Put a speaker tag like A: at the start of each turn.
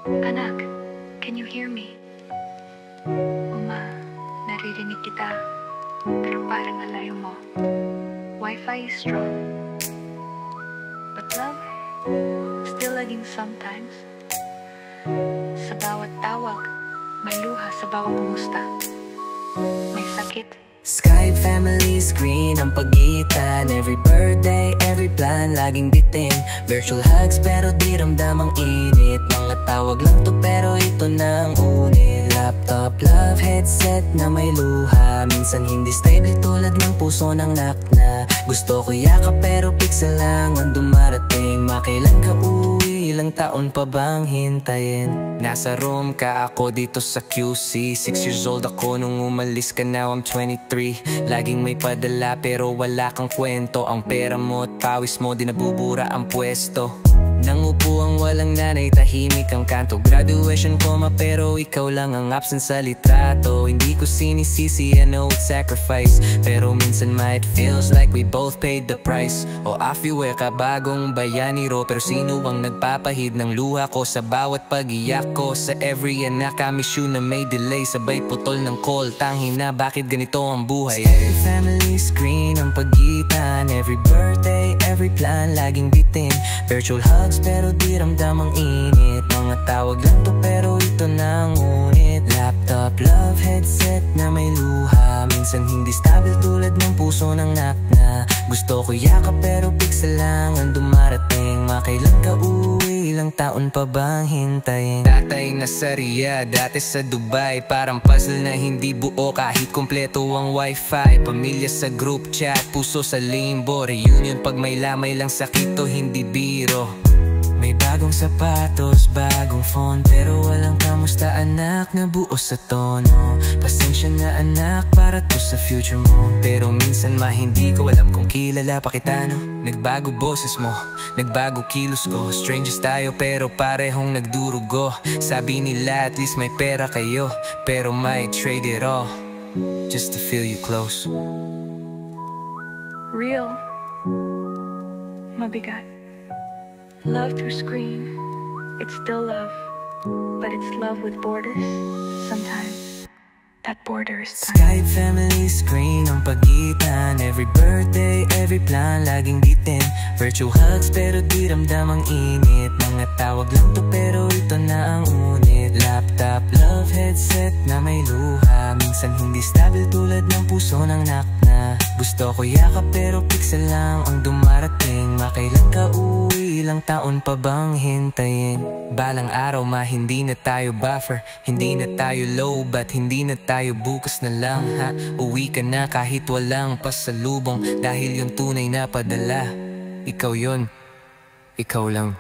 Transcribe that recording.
A: Anak, can you hear me? Naririnig kita, pero parang nalayo mo. Wi-Fi is strong, but love, still lagging sometimes. Sa bawat tawag, may luha sa bawat kumusta. May sakit.
B: Skype family screen ang pagitan. Every birthday, every plan, laging bitin. Virtual hugs pero di ramdam ang init. Mga tawag lang to pero ito na ang unit. Laptop, love, headset na may luha. Minsan hindi stable tulad ng puso ng nakna. Gusto ko yakap pero pixel lang ang dumarating. Makailan ka uwi, ilang taon pa bang hintayin? Nasa room ka, ako dito sa QC. 6 years old ako nung umalis ka, now I'm 23. Laging may padala pero wala kang kwento. Ang pera mo at pawis mo di nabubura ang pwesto. Nangupo ang walang nanay, tahimik ang kanto. Graduation coma pero ikaw lang ang absent sa litrato. Hindi ko sinisisi, I know it's sacrifice, pero minsan it feels like we both paid the price. O afiwe ka bagong bayaniro, pero sino ang nagpapahid ng luha ko sa bawat pag-iyak ko? Sa every anak I miss you na may delay, sabay putol ng call. Tanghi na bakit ganito ang buhay? Family screen ang pagitan. Every birthday, every plan, laging bitin. Virtual hugs pero di ramdam ang init. Mga tawag lang to pero ito na ang unit. Laptop, love, headset na may luha. Minsan hindi stable tulad ng puso ng nakna. Gusto ko yakap pero pixel lang ang dumarating. Makailan ka uwi, ilang taon pa bang hintayin? Tatay na sa Riyadh, dati sa Dubai. Parang puzzle na hindi buo kahit kompleto ang wifi. Pamilya sa group chat, puso sa limbo. Reunion pag may lamay lang sakit o hindi biro. May bagong sapatos, bagong phone, pero walang kamusta anak na buo sa tono. Pasensya na anak, para to sa future mo. Pero minsan hindi ko alam kung kilala pa kita, no? Nagbago boses mo, nagbago kilos ko. Strangers tayo pero parehong nagdurugo. Sabi nila at least may pera kayo, pero might trade it all just to feel you close.
A: Real. Mabigat. Love through screen, it's still love, but it's love with borders. Sometimes that border is time.
B: Skype family screen ang pagitan. Every birthday, every plan, laging bitin. Virtual hugs pero di ramdam ang init. Mga tawag lang to pero ito na ang unit. Laptop, love, headset na may luha. Minsan hindi stable tulad ng puso ng nakna. Gusto ko yakap pero pixel lang ang dumarating. Makailan ka uwi, ilang taon pa bang hintayin? Balang araw hindi na tayo buffer, hindi na tayo low, but hindi na tayo bukas na lang, ha? Uwi ka na kahit walang pasalubong, dahil yung tunay na padala, ikaw yun, ikaw lang.